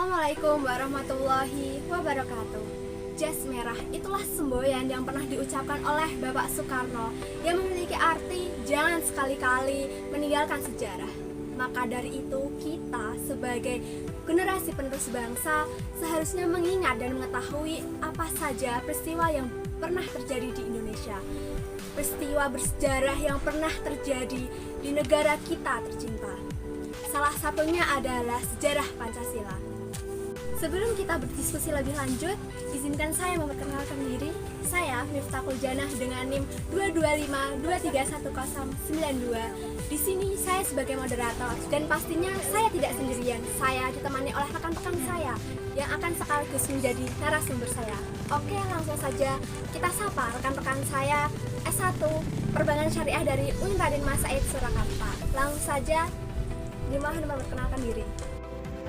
Assalamualaikum warahmatullahi wabarakatuh. Jas merah itulah semboyan yang pernah diucapkan oleh Bapak Soekarno yang memiliki arti jangan sekali-kali meninggalkan sejarah. Maka dari itu kita sebagai generasi penerus bangsa seharusnya mengingat dan mengetahui apa saja peristiwa yang pernah terjadi di Indonesia. Peristiwa bersejarah yang pernah terjadi di negara kita tercinta. Salah satunya adalah sejarah Pancasila. Sebelum kita berdiskusi lebih lanjut, izinkan saya memperkenalkan diri. Saya Miftahul Janah dengan NIM 225231092. Di sini saya sebagai moderator dan pastinya saya tidak sendirian. Saya ditemani oleh rekan-rekan saya yang akan sekaligus menjadi narasumber saya. Oke, langsung saja kita sapa rekan-rekan saya S1 Perbankan Syariah dari UIN Raden Mas Said Surakarta. Langsung saja dimohon memperkenalkan diri.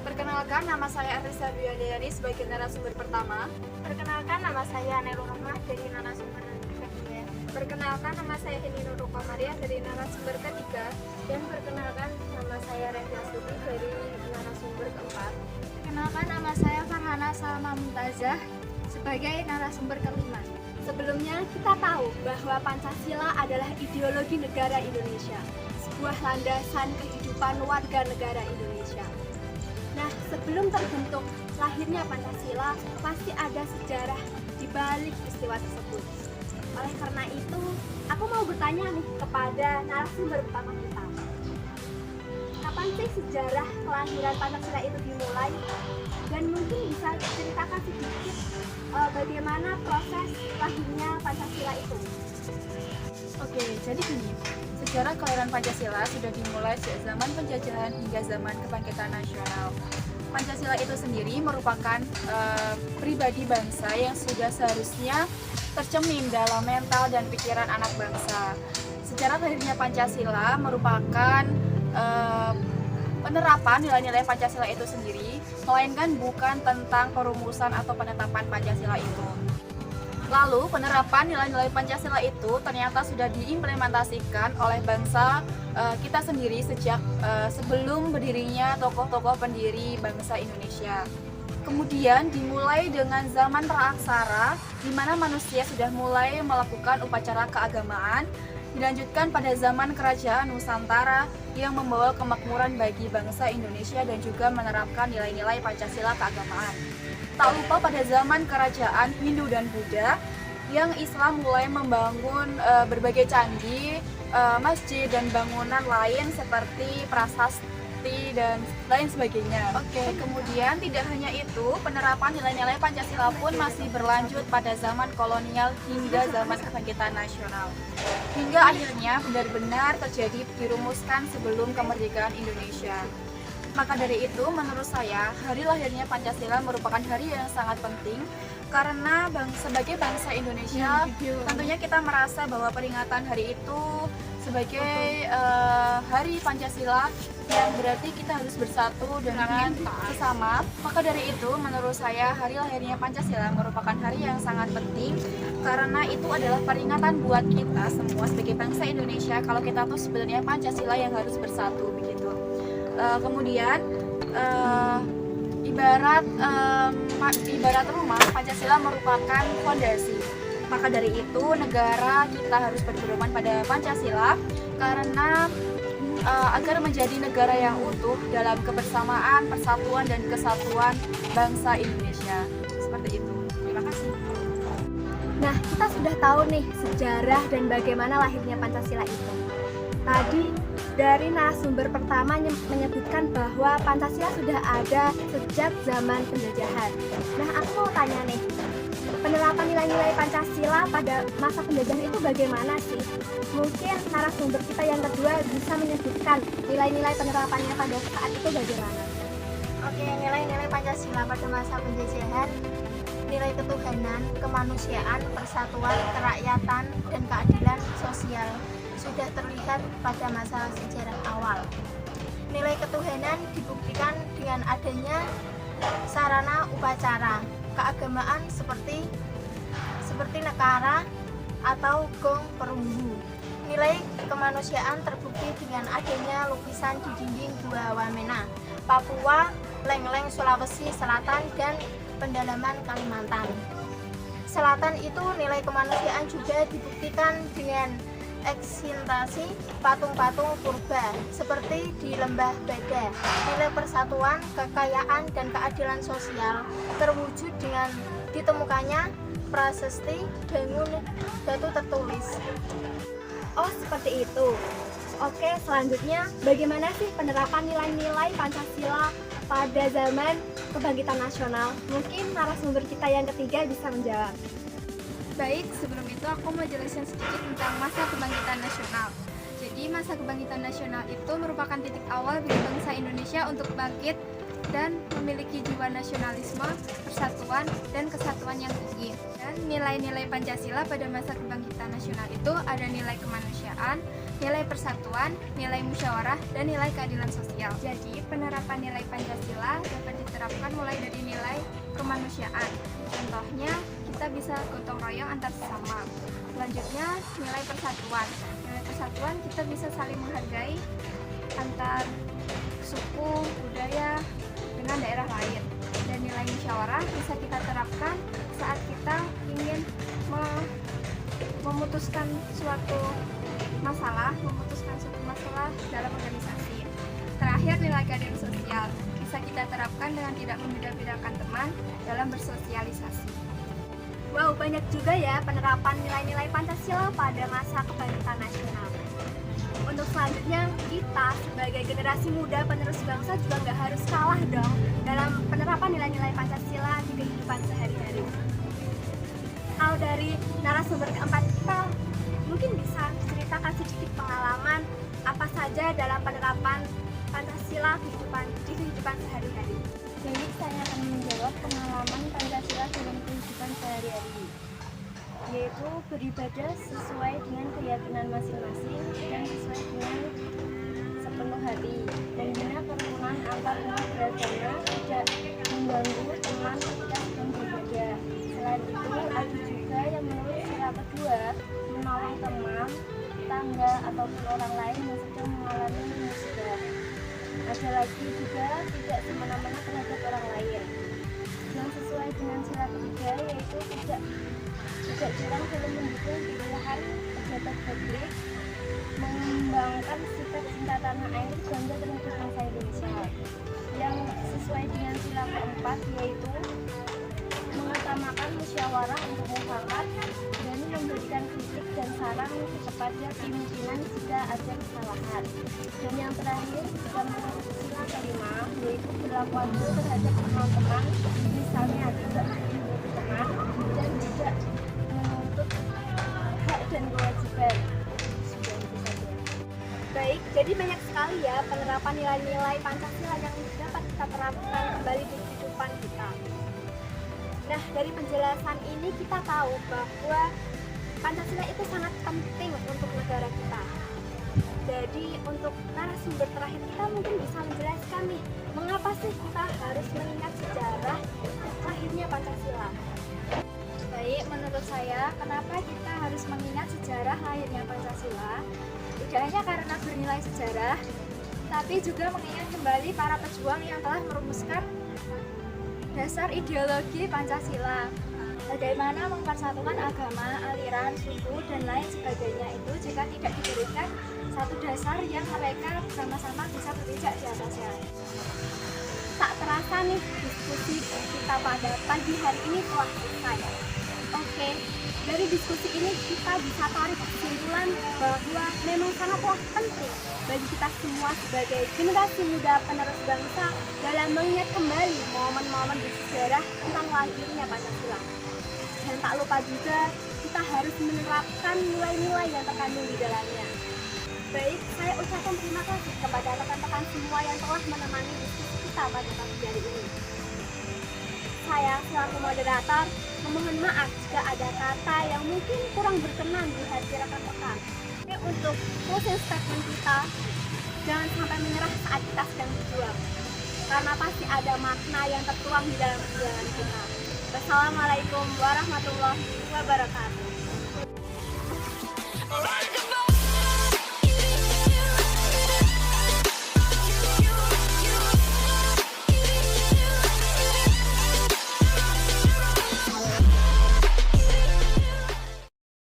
Perkenalkan, nama saya Arisa Biwadayani sebagai narasumber pertama. Perkenalkan, nama saya Anelul Rahmah dari narasumber ketiga. Perkenalkan, nama saya Heni Nurul Komariah dari narasumber ketiga. Dan perkenalkan, nama saya Refya Suti dari narasumber keempat. Perkenalkan, nama saya Farhana Salma Mumtazah sebagai narasumber kelima. Sebelumnya kita tahu bahwa Pancasila adalah ideologi negara Indonesia, sebuah landasan kehidupan warga negara Indonesia. Nah, sebelum terbentuk lahirnya Pancasila, pasti ada sejarah di balik peristiwa tersebut. Oleh karena itu, aku mau bertanya nih kepada narasumber pertama kita. Kapan sih sejarah kelahiran Pancasila itu dimulai? Dan mungkin bisa ceritakan sedikit bagaimana proses lahirnya Pancasila itu. Oke, jadi gini, sejarah kelahiran Pancasila sudah dimulai sejak zaman penjajahan hingga zaman kebangkitan nasional. Pancasila itu sendiri merupakan pribadi bangsa yang sudah seharusnya tercermin dalam mental dan pikiran anak bangsa. Sejarah lahirnya Pancasila merupakan penerapan nilai-nilai Pancasila itu sendiri, melainkan bukan tentang perumusan atau penetapan Pancasila itu. Lalu penerapan nilai-nilai Pancasila itu ternyata sudah diimplementasikan oleh bangsa kita sendiri sejak sebelum berdirinya tokoh-tokoh pendiri bangsa Indonesia. Kemudian dimulai dengan zaman praaksara, di mana manusia sudah mulai melakukan upacara keagamaan, dilanjutkan pada zaman kerajaan Nusantara yang membawa kemakmuran bagi bangsa Indonesia dan juga menerapkan nilai-nilai Pancasila keagamaan. Tak lupa pada zaman kerajaan Hindu dan Buddha yang Islam mulai membangun berbagai candi, masjid dan bangunan lain seperti prasasti dan lain sebagainya. Oke, kemudian tidak hanya itu, penerapan nilai-nilai Pancasila pun masih berlanjut pada zaman kolonial hingga zaman kebangkitan nasional. Hingga akhirnya benar-benar terjadi dirumuskan sebelum kemerdekaan Indonesia. Maka dari itu, menurut saya, hari lahirnya Pancasila merupakan hari yang sangat penting karena sebagai bangsa Indonesia, tentunya kita merasa bahwa peringatan hari itu sebagai hari Pancasila yang berarti kita harus bersatu dengan sesama. Maka dari itu, menurut saya, hari lahirnya Pancasila merupakan hari yang sangat penting karena itu adalah peringatan buat kita semua sebagai bangsa Indonesia kalau kita tuh sebenarnya Pancasila yang harus bersatu begitu. Kemudian ibarat rumah, Pancasila merupakan fondasi. Maka dari itu negara kita harus berpedoman pada Pancasila karena agar menjadi negara yang utuh dalam kebersamaan, persatuan dan kesatuan bangsa Indonesia. Seperti itu. Terima kasih. Nah, kita sudah tahu nih sejarah dan bagaimana lahirnya Pancasila itu. Tadi dari narasumber pertama menyebutkan bahwa Pancasila sudah ada sejak zaman penjajahan. Nah, aku mau tanya nih, penerapan nilai-nilai Pancasila pada masa penjajahan itu bagaimana sih? Mungkin narasumber kita yang kedua bisa menyebutkan nilai-nilai penerapannya pada saat itu bagaimana? Oke, nilai-nilai Pancasila pada masa penjajahan, nilai ketuhanan, kemanusiaan, persatuan, kerakyatan, dan keadilan sosial sudah terlihat pada masa sejarah awal. Nilai ketuhanan dibuktikan dengan adanya sarana upacara keagamaan seperti nekara atau gong perunggu. Nilai kemanusiaan terbukti dengan adanya lukisan di dinding Gua Wamena, Papua Leng-Leng Sulawesi Selatan, dan Pendalaman Kalimantan Selatan. Itu nilai kemanusiaan juga dibuktikan dengan eksintasi patung-patung purba seperti di Lembah Bada. Nilai persatuan, kekayaan, dan keadilan sosial terwujud dengan ditemukannya prasasti Dangun Batu Tertulis. Oh, seperti itu. Oke, selanjutnya bagaimana sih penerapan nilai-nilai Pancasila pada zaman kebangkitan nasional? Mungkin narasumber kita yang ketiga bisa menjawab. Baik, sebelum itu aku mau jelasin sedikit tentang masa kebangkitan nasional. Jadi masa kebangkitan nasional itu merupakan titik awal bagi bangsa Indonesia untuk bangkit dan memiliki jiwa nasionalisme, persatuan, dan kesatuan yang tinggi. Dan nilai-nilai Pancasila pada masa kebangkitan nasional itu ada nilai kemanusiaan, nilai persatuan, nilai musyawarah, dan nilai keadilan sosial. Jadi penerapan nilai Pancasila dapat diterapkan mulai dari nilai kemanusiaan. Contohnya, kita bisa gotong royong antar sesama. Selanjutnya, nilai persatuan. Nilai persatuan kita bisa saling menghargai antar suku, budaya, dengan daerah lain. Dan nilai musyawarah bisa kita terapkan saat kita ingin memutuskan suatu masalah dalam organisasi. Terakhir, nilai keadilan sosial bisa kita terapkan dengan tidak membeda-bedakan teman dalam bersosialisasi. Wow, banyak juga ya penerapan nilai-nilai Pancasila pada masa kebangkitan nasional. Untuk selanjutnya, kita sebagai generasi muda penerus bangsa juga nggak harus kalah dong dalam penerapan nilai-nilai Pancasila di kehidupan sehari-hari. Kalau dari narasumber keempat kita, mungkin bisa ceritakan sedikit pengalaman apa saja dalam penerapan Pancasila di kehidupan sehari-hari. Jadi saya akan menjawab pengalaman Pancasila dalam kehidupan sehari-hari, yaitu beribadah sesuai dengan keyakinan masing-masing dan sesuai dengan sepenuh hati, dan bina kerukunan antar umat beragama, tidak mengganggu teman ketika sedang beribadah. Selain itu, ada juga yang menurut sila kedua menolong teman, tetangga, ataupun orang lain yang sedang mengalami musibah. Ada lagi juga tidak semena-mena terhadap orang lain. Yang sesuai dengan sila ketiga, yaitu tidak curang dalam mendukung pilihan pejabat publik, mengembangkan sikap cinta tanah air, bangga terhadap bangsa Indonesia. Yang sesuai dengan sila keempat, yaitu mengutamakan musyawarah untuk mufakat dan memberikan kritik dan saran kepada pimpinan jika ada kesalahan. Dan yang terakhir, juga menurut sila kelima, yaitu berlaku adil terhadap teman-teman, misalnya tidak menyebut teman dan tidak menuntut hak dan kewajiban. Sudah itu saja. Baik, jadi banyak sekali ya penerapan nilai-nilai Pancasila yang dapat kita terapkan kembali di kehidupan kita. Nah, dari penjelasan ini kita tahu bahwa Pancasila itu sangat penting untuk negara kita. Jadi untuk narasumber terakhir kita mungkin bisa menjelaskan nih, mengapa sih kita harus mengingat sejarah lahirnya Pancasila? Baik, menurut saya, kenapa kita harus mengingat sejarah lahirnya Pancasila? Tidak hanya karena bernilai sejarah, tapi juga mengingat kembali para pejuang yang telah merumuskan dasar ideologi Pancasila. Bagaimana mempersatukan agama, aliran, suku, dan lain sebagainya itu jika tidak diberikan satu dasar yang mereka bersama-sama bisa berpijak di atasnya. Tak terasa nih, diskusi kita pada pagi hari ini telah selesai. Oke, dari diskusi ini kita bisa tarik kesimpulan bahwa memang sangatlah penting bagi kita semua sebagai generasi muda penerus bangsa dalam mengingat kembali momen-momen bersejarah tentang lahirnya Pancasila. Dan tak lupa juga kita harus menerapkan nilai-nilai yang terkandung di dalamnya. Baik, saya ucapkan terima kasih kepada rekan-rekan semua yang telah menemani diskusi kita pada pagi hari ini. Saya selaku moderator memohon maaf jika ada kata yang mungkin kurang berkenan di hati rekan-rekan. Untuk closing statement kita, jangan sampai menyerah saat kita sedang berjuang, karena pasti ada makna yang tertuang di dalam perjuangan kita. Wassalamualaikum warahmatullahi wabarakatuh.